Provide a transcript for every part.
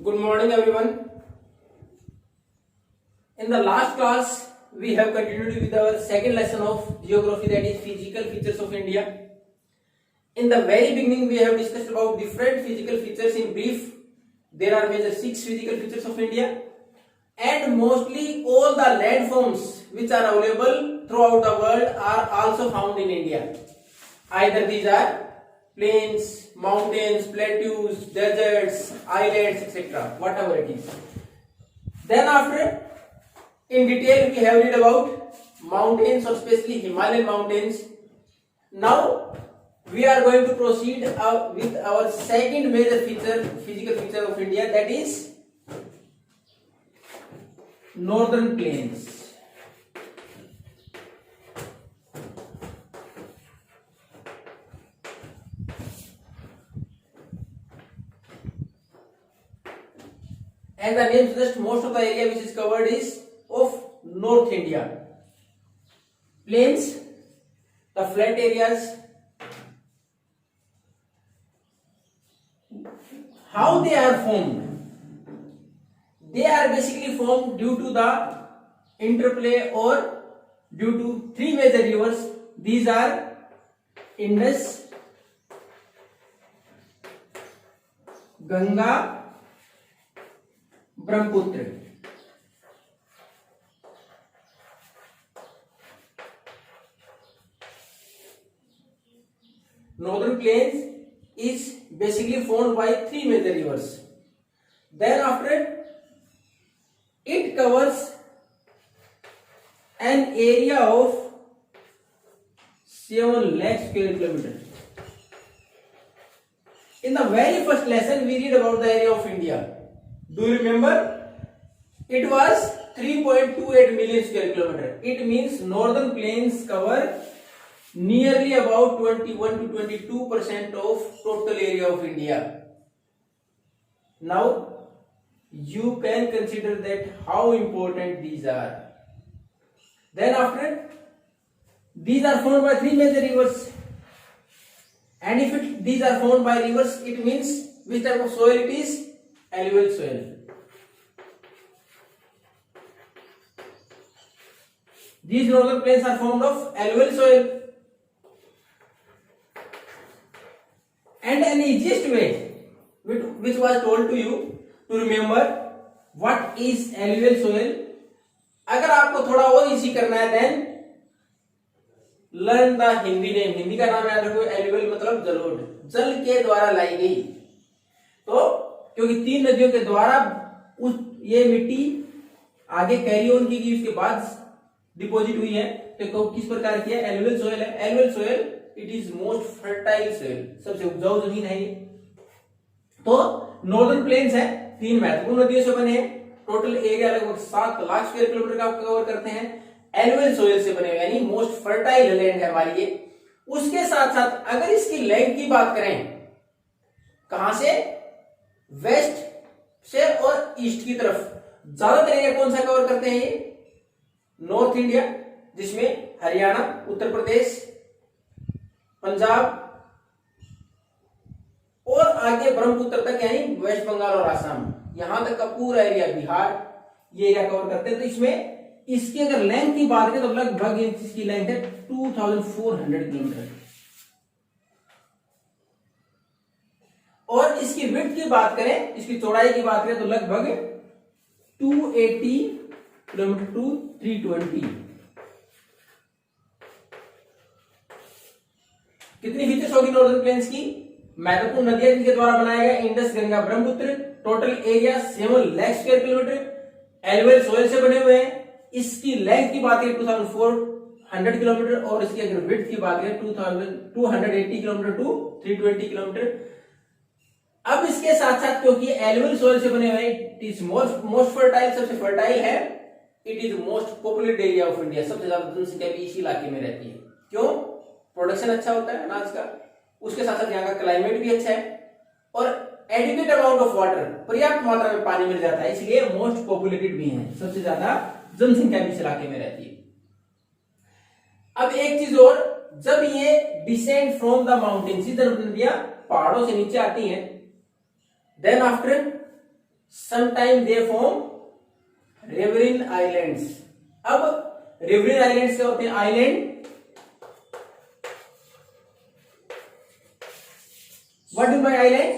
Good morning, everyone. In the last class, we have continued with our second lesson of geography, that is physical features of India. In the very beginning, we have discussed about different physical features in brief. There are major 6 physical features of India, and mostly all the landforms which are available throughout the world are also found in India. Either these are plains, mountains, plateaus, deserts, islands, etc. Whatever it is. Then after, in detail, we have read about mountains, or especially Himalayan mountains. Now we are going to proceed with our second major physical feature of India, that is northern plains. As the name suggests, most of the area which is covered is of North India. Plains, the flat areas. How they are formed? They are basically formed due to the interplay or due to 3 major rivers. These are Indus, Ganga, Brahmaputra. Northern plains is basically formed by 3 major rivers. Then after, it covers an area of 7 lakh square kilometers. In the very first lesson, we read about the area of India. Do you remember? It was 3.28 million square kilometer. It means northern plains cover nearly about 21 to 22% of total area of India. Now you can consider that how important these are. Then after, these are formed by 3 major rivers, and if these are formed by rivers, it means which type of soil it is? Alluvial soil. These northern plains are formed of alluvial soil. And an easiest way which was told to you to remember what is alluvial soil. अगर आपको थोड़ा और easy करना है, then learn the Hindi name. Hindi का नाम याद रखो, alluvial मतलब जलोढ़, जल के द्वारा लाई गई. तो क्योंकि 3 नदियों के द्वारा ये मिट्टी आगे कैरी ऑन की गई, उसके बाद डिपॉजिट हुई है, तो किस प्रकार की है? एलुवियल सोयल है. Alluvial soil it is most fertile soil, सबसे उपजाऊ जमीन है ये. तो नॉर्दर्न प्लेन्स है, 3 महत्वपूर्ण नदियों से बने हैं. टोटल एरिया लगभग 7 लाख स्क्वायर किलोमीटर का कवर करते हैं. एलुवियल सोयल से बने हुए, यानी मोस्ट फर्टाइल लैंड है हमारी ये. उसके साथ साथ अगर इसकी लेंथ की बात करें, कहां से? वेस्ट से और ईस्ट की तरफ. ज्यादातर एरिया कौन सा कवर करते हैं ये? नॉर्थ इंडिया, जिसमें हरियाणा, उत्तर प्रदेश, पंजाब और आगे ब्रह्मपुत्र तक, यानी वेस्ट बंगाल और असम, यहां तक का पूरा एरिया, बिहार, ये एरिया कवर करते हैं. तो इसमें इसकी अगर लेंथ की बात करें तो लगभग इसकी लेंथ है 2400 किलोमीटर. और इसकी विड्थ की बात करें, इसकी चौड़ाई की बात करें तो लगभग 280 किलोमीटर टू 320. कितनी फीचर्स होगी नॉर्दर्न प्लेन्स की? महत्वपूर्ण नदियां जिनके द्वारा बनाया गया, Indus, Ganga, Brahmaputra. Total area 7 lakh square kilometre. Alluvial soil से बने हुए हैं. इसकी लेंथ की बात करें 2400 किलोमीटर, और इसकी अगर विड्थ की बात करें 280 किलोमीटर टू 320 किलोमीटर. अब इसके साथ साथ क्योंकि एलुवियल सोयल से बने हुए, इट इज मोस्ट फर्टाइल, सबसे फर्टाइल है. It is most populated area of India. सबसे ज्यादा जनसंख्या भी इसी इलाके में रहती है. क्यों? प्रोडक्शन अच्छा होता है अनाज का, उसके साथ साथ यहाँ का क्लाइमेट भी अच्छा है, और एडिक्वेट अमाउंट ऑफ वाटर, पर्याप्त मात्रा में पानी मिल जाता है, इसलिए मोस्ट पॉपुलेटेड भी है. सबसे ज्यादा जनसंख्या भी इस इलाके में रहती है. अब एक चीज और, जब ये डिसेंड फ्रॉम द माउंटेन, नदियां पहाड़ों से नीचे आती हैं, then after sometime they form riverine islands. अब रिवरिन आइलैंड्स क्या होते हैं? Island, what is by island?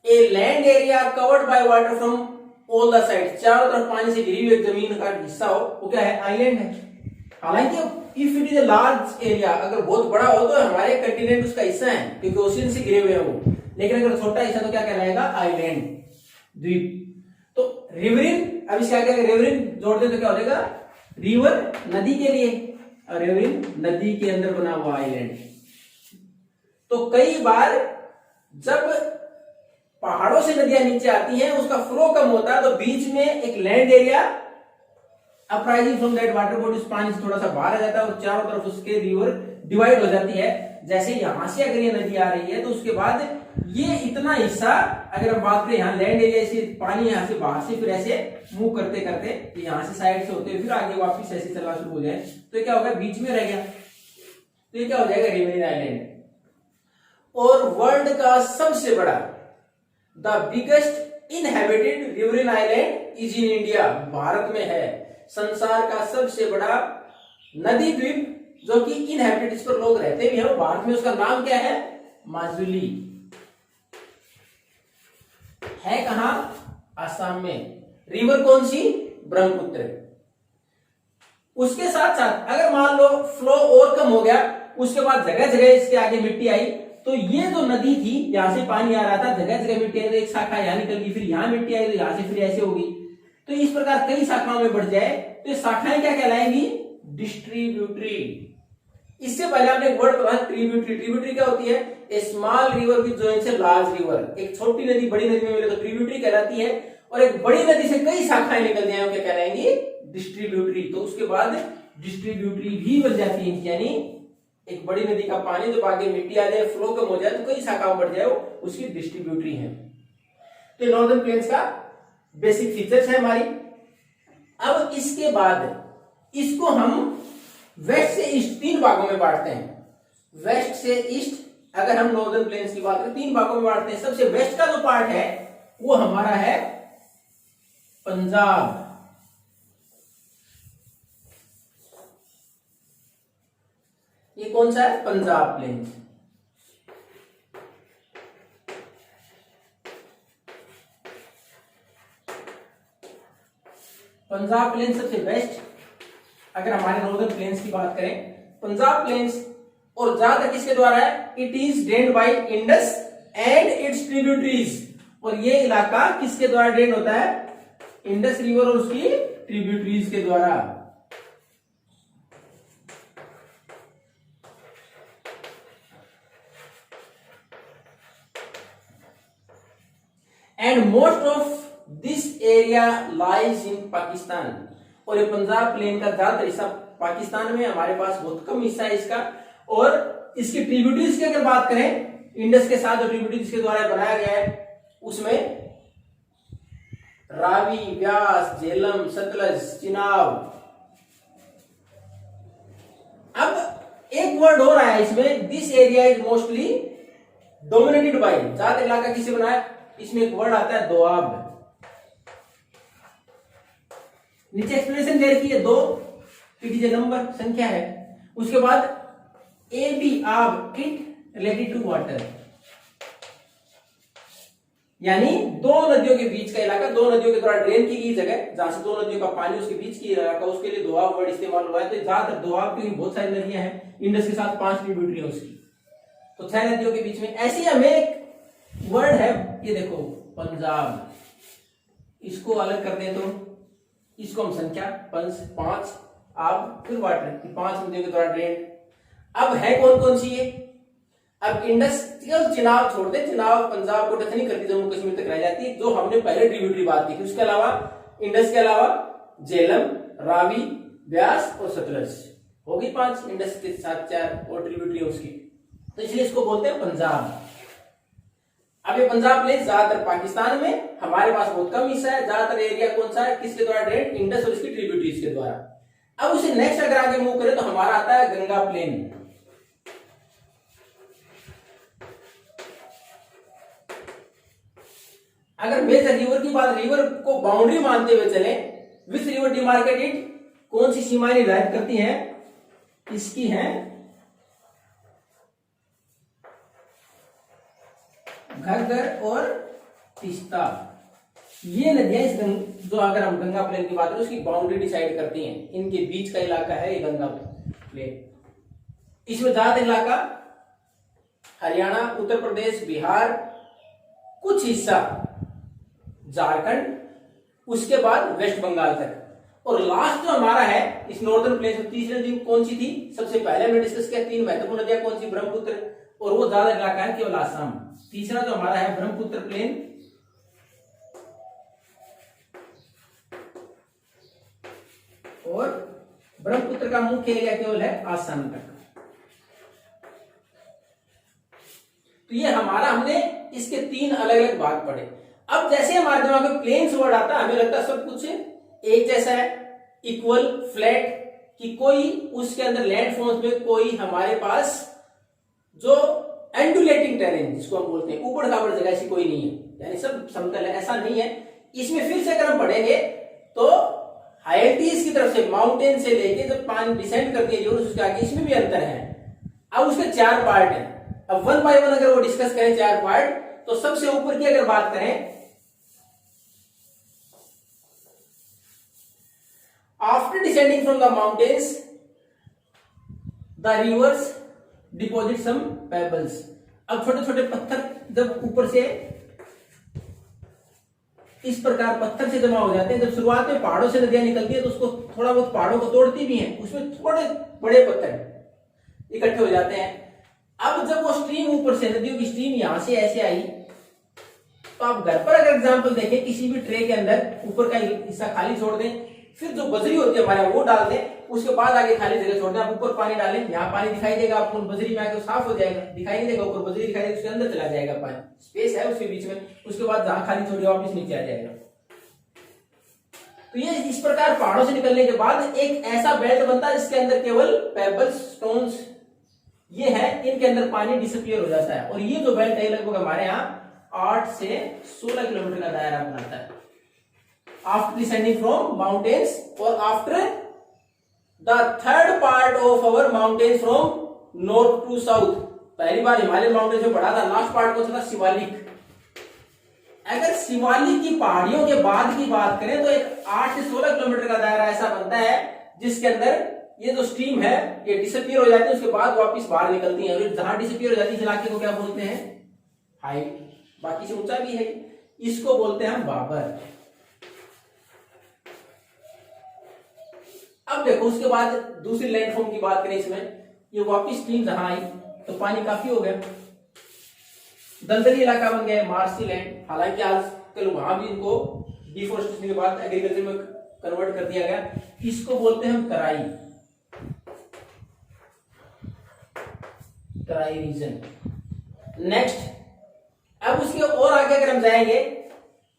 A land area covered by water from all the side, चारों तरफ पानी से घिरी हुई एक जमीन का हिस्सा हो, वो क्या है? आइलैंड है। हालांकि if it is a large area, अगर बहुत बड़ा हो तो हमारे कंटिनेंट उसका हिस्सा है क्योंकि ओशियन से घिरे हुए हैं वो, लेकिन अगर छोटा हिस्सा तो क्या कहलाएगा? आइलैंड, द्वीप। तो रिवरिन, अब इसके आगे रिवरिन जोड़ दे तो क्या हो जाएगा? रिवर, नदी के लिए, और रिवरिन नदी के अंदर बना हुआ आइलैंड। तो कई बार जब पहाड़ों से नदियां नीचे आती हैं, उसका फ्लो कम होता है, तो बीच में एक land area uprising from that water body, उस पानी से थोड़ा सा बाहर आ जाता है और चारों तरफ उसके रिवर डिवाइड हो जाती है। जैसे यहां से अगर ये नदी आ रही है तो उसके बाद ये इतना हिस्सा, अगर हम बात करें यहाँ लैंड एरिया से, पानी यहाँ से बाहर से फिर ऐसे मूव करते करते यहाँ से साइड से होते फिर आगे वापस ऐसे चलना शुरू हो जाए, तो क्या होगा? बीच में रह गया, तो ये क्या हो जाएगा? Riverine island. और वर्ल्ड का सबसे बड़ा, the biggest inhabited riverine island is in India, Bharat में है। संसार का सबसे बड़ा नदी द्वीप जो कि इनहेबिटेड, इस पर लोग रहते भी हैं, वो भारत में, उसका नाम क्या है? माजुली। है कहां? आसाम में। रिवर कौन सी? ब्रह्मपुत्र। उसके साथ साथ अगर मान लो फ्लो और कम हो गया, उसके बाद जगह जगह इसके आगे मिट्टी आई, तो ये जो नदी थी, यहां से पानी आ रहा था, जगह जगह मिट्टी आई तो एक शाखा यहां निकल गई, फिर यहां मिट्टी आई तो यहां से फिर ऐसे होगी, तो इस प्रकार कई शाखाओं में बढ़ जाए तो ये शाखाएं क्या कहलाएंगी? डिस्ट्रीब्यूटरी। इससे पहले आपने एक वर्ड पढ़ा, ट्रिब्यूटरी। ट्रिब्यूटरी क्या होती है? A small river with joints a large river. एक छोटी नदी बड़ी नदी में मिले तो ट्रिब्यूटरी कहलाती है, और एक बड़ी नदी से कई शाखाएं निकल जाए क्या कहलाएंगी? डिस्ट्रीब्यूटरी। तो उसके बाद डिस्ट्रीब्यूटरी भी बन जाती है, यानी एक बड़ी नदी का पानी जब आगे मिट्टी आ जाए, फ्लो कम हो जाए तो कई शाखाओं बढ़ जाए, उसकी डिस्ट्रीब्यूटरी है। तो नॉर्दर्न प्लेन्स का बेसिक फीचर्स है हमारी। अब इसके बाद इसको हम वेस्ट से ईस्ट तीन भागों में बांटते हैं। वेस्ट से ईस्ट अगर हम नॉर्दर्न प्लेन्स की बात करें, तीन भागों में बांटते हैं। सबसे वेस्ट का जो पार्ट है वो हमारा है पंजाब। ये कौन सा है? पंजाब प्लेन्स। पंजाब प्लेन्स सबसे बेस्ट। अगर हमारे नॉर्दर्न प्लेन्स की बात करें, पंजाब प्लेन्स, और ज्यादातर किसके द्वारा है? It is drained by Indus and its tributaries. और ये इलाका किसके द्वारा ड्रेन होता है? इंडस रिवर और उसकी ट्रिब्यूटरीज के द्वारा। And most of this area lies in Pakistan. और ये पंजाब प्लेन का ज्यादातर हिस्सा पाकिस्तान में, हमारे पास बहुत कम हिस्सा है इसका। और इसकी ट्रिब्यूटरीज की अगर बात करें, इंडस के साथ जो ट्रिब्यूटरीज के द्वारा बनाया गया है उसमें रावी, व्यास, झेलम, सतलज, चिनाब। अब एक वर्ड हो रहा है इसमें, this area is mostly dominated by, ज्यादा इलाका किसे बनाया? इसमें एक वर्ड आता है दोआब। नीचे एक्सप्लेनेशन दे रखी है, दो, इट इज ए नंबर, संख्या है। उसके बाद ए बी आब, इट रिलेटेड टू वाटर, यानी दो नदियों के बीच का इलाका, दो नदियों के द्वारा ड्रेन की गई जगह, जहां से दो नदियों का पानी उसके बीच की इलाका, उसके लिए दोआब वर्ड इस्तेमाल हुआ है। तो ज्यादातर दोआब की बहुत सारी नदियां हैं, इंडस के साथ 5 ट्रिब्यूटरी है उसकी, तो 6 नदियों के बीच में। ऐसे ही हमें एक वर्ड है, ये देखो पंजाब, इसको अलग कर दे तो इसको हम संख्या 5, आप फिर वाटर, 5 नदियों के द्वारा ड्रेन। अब है कौन कौन सी ये? अब इंडस, चिनाब छोड़ दे, चिनाब पंजाब को टच नहीं करती, जम्मू कश्मीर तक रह जाती है, जो हमने पहले ट्रिब्यूटरी बात की थी। उसके अलावा इंडस के अलावा झेलम, रावी, व्यास और सतलज, होगी 5, इंडस के साथ 4 और ट्रिब्यूटरी उसकी, तो इसलिए इसको बोलते हैं पंजाब। अब ये पंजाब प्लेन ज्यादातर पाकिस्तान में, हमारे पास बहुत कम हिस्सा है। ज्यादातर एरिया कौन सा है? किसके द्वारा ड्रेन? इंडस और इसकी ट्रिब्यूटरीज के द्वारा। अब उसे नेक्स्ट अगर आगे मूव करें तो हमारा आता है गंगा प्लेन। अगर मेजर रिवर की बात, रिवर को बाउंड्री मानते हुए चले, विच रिवर डिमार्केटेड, कौन सी सीमाएं निर्धारित करती हैं, इसकी है घग्गर और तीस्ता। ये नदियां जो अगर हम गंगा प्लेन की बात करें उसकी बाउंड्री डिसाइड करती हैं, इनके बीच का इलाका है ये गंगा प्लेन। इसमें ज्यादा इलाका हरियाणा, उत्तर प्रदेश, बिहार, कुछ हिस्सा झारखंड, उसके बाद वेस्ट बंगाल तक, और लास्ट जो हमारा है इस नॉर्दर्न प्लेन में तीसरी नदी कौन सी थी, सबसे पहले हमने डिस्कस किया 3 महत्वपूर्ण नदियां कौन सी, ब्रह्मपुत्र, और वो ज्यादा इलाका है केवल आसाम। तीसरा जो हमारा है ब्रह्मपुत्र प्लेन, और ब्रह्मपुत्र का मुख्य एरिया केवल है आसाम तक। तो ये हमारा, हमने इसके 3 अलग अलग भाग पढ़े। अब जैसे हमारे दिमाग में प्लेन्स वर्ड आता है, हमें लगता है सब कुछ एक जैसा है, इक्वल, फ्लैट, कि कोई उसके अंदर लैंड फॉर्म्स में कोई हमारे पास जो एंडुलेटिंग टेरेन जिसको हम बोलते हैं, ऊबड़ खाबड़ जगह ऐसी कोई नहीं है, यानी सब समतल है, ऐसा नहीं है। इसमें फिर से अगर हम पढ़ेंगे तो हाइटीज की तरफ से, माउंटेन से लेके जब पानी डिसेंड करती है जो उसके आगे, इसमें भी अंतर है। अब उसके 4 पार्ट है। अब 1 बाय 1 अगर वो डिस्कस करें 4 पार्ट, तो सबसे ऊपर की अगर बात करें, after descending from the mountains the rivers deposit some pebbles. अब छोटे छोटे पत्थर जब ऊपर से इस प्रकार पत्थर से जमा हो जाते हैं, जब शुरुआत में पहाड़ों से नदियां निकलती है तो उसको थोड़ा बहुत पहाड़ों को तोड़ती भी हैं, उसमें थोड़े बड़े पत्थर इकट्ठे हो जाते हैं। अब जब वो स्ट्रीम ऊपर से, नदियों की स्ट्रीम यहां से ऐसे आई, तो आप घर पर अगर एग्जांपल देखें, किसी भी ट्रे के अंदर ऊपर का हिस्सा खाली छोड़ दें, फिर जो बजरी होती है हमारे वो डाल दें, उसके बाद आगे खाली जगह छोड़ दें, आप ऊपर पानी डालें, यहाँ पानी दिखाई देगा आपको, बजरी में आके साफ हो जाएगा, दिखाई नहीं देगा, ऊपर बजरी दिखाई देगा, उसके अंदर चला जाएगा पानी, स्पेस है उसके बीच में, उसके बाद जहां खाली छोड़ वापस नीचे आ जाएगा। तो ये इस प्रकार पहाड़ों से निकलने के बाद एक ऐसा बेल्ट बनता है जिसके अंदर केवल पेबल्स, स्टोन्स ये है, इनके अंदर पानी डिसअपियर हो जाता है। और ये जो बेल्ट है लगभग हमारे यहाँ 8 से 16 किलोमीटर का दायरा बनाता है। आफ्टर डिसेंडिंग फ्रॉम माउंटेन्स और after the third part of our mountain from north to south, पहली बार हिमालयन माउंटेन में पढ़ा था, लास्ट पार्ट कौन सा था, शिवालिक। अगर शिवालिक की पहाड़ियों के बाद की बात करें तो एक 8 से 16 किलोमीटर का दायरा ऐसा बनता है जिसके अंदर ये जो स्ट्रीम है ये डिसअपियर हो जाती है, उसके बाद वापस बाहर निकलती है। जहां डिसअपियर हो जाती है इस इलाके को क्या बोलते हैं, हाइट, बाकी से ऊंचा भी है, इसको बोलते हैं हम बाबर। अब देखो उसके बाद दूसरी लैंडफॉर्म की बात करें, इसमें ये वापस स्ट्रीम जहां आई तो पानी काफी हो गया, दलदली इलाका बन गया, मार्सी लैंड। हालांकि आजकल वहां भी इनको डिफोरेस्टेशन के बाद एग्रीकल्चर में कन्वर्ट कर दिया गया, इसको बोलते हैं हम तराई, तराई रीजन। नेक्स्ट, अब उसके और आगे अगर हम जाएंगे,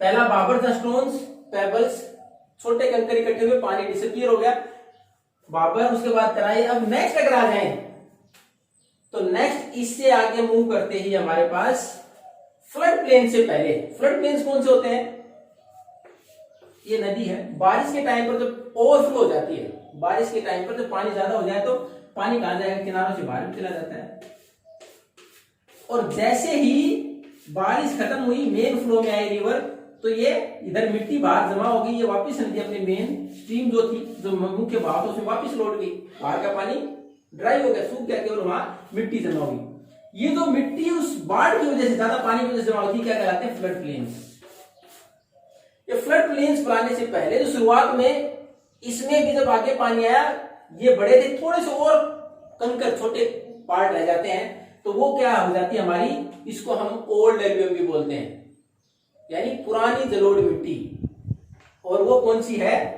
पहला बाबर था, स्टोन्स, पेबल्स, छोटे कंकर इकट्ठे हुए, पानी डिसअपियर हो गया, बाबर, उसके बाद तराई। अब नेक्स्ट अगर आ जाए तो नेक्स्ट इससे आगे मूव करते ही हमारे पास फ्लड प्लेन से पहले, फ्लड प्लेन्स कौन से होते हैं, ये नदी है, बारिश के टाइम पर जब ओवरफ्लो हो जाती है, बारिश के टाइम पर जब पानी ज्यादा हो जाए तो पानी कहां जाएगा, किनारों से बाहर चला जाता है। और जैसे ही बारिश खत्म हुई, मेन फ्लो में आई रिवर, तो ये इधर मिट्टी बाहर जमा हो गई, ये वापस नदी अपने मेन स्ट्रीम जो थी, जो मुख्य बहाव था उसमें वापस लौट गई, बाहर का पानी ड्राई हो गया, सूख गया, केवल वहां मिट्टी जमा हुई। ये जो मिट्टी उस बाढ़ की वजह से, ज्यादा पानी की वजह से जमा होती है, क्या कहलाते हैं, फ्लड प्लेन्स। ये फ्लड प्लेन्स बनाने से पहले जो शुरुआत में, इसमें भी जब आगे पानी आया, ये बड़े थे, थोड़े से और कंकर छोटे पार्ट रह जाते हैं, तो वो क्या हो जाती है हमारी, इसको हम ओल्ड एल्यूवियम भी बोलते हैं, यानी पुरानी जलोढ़ मिट्टी। और वो कौन सी है,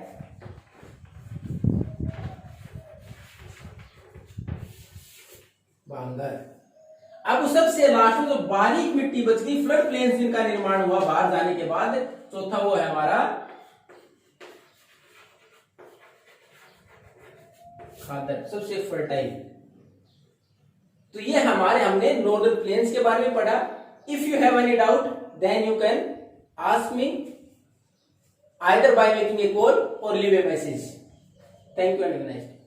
बांगर। अब सबसे लास्ट में जो बारीक मिट्टी बच गई, फ्लड प्लेन्स जिनका निर्माण हुआ बाहर जाने के बाद, चौथा वो है हमारा खादर, सबसे फर्टाइल। तो ये हमारे, हमने नॉर्दर्न प्लेन्स के बारे में पढ़ा। If you have any doubt then you can ask me either by making a call और leave a message. Thank you and good night.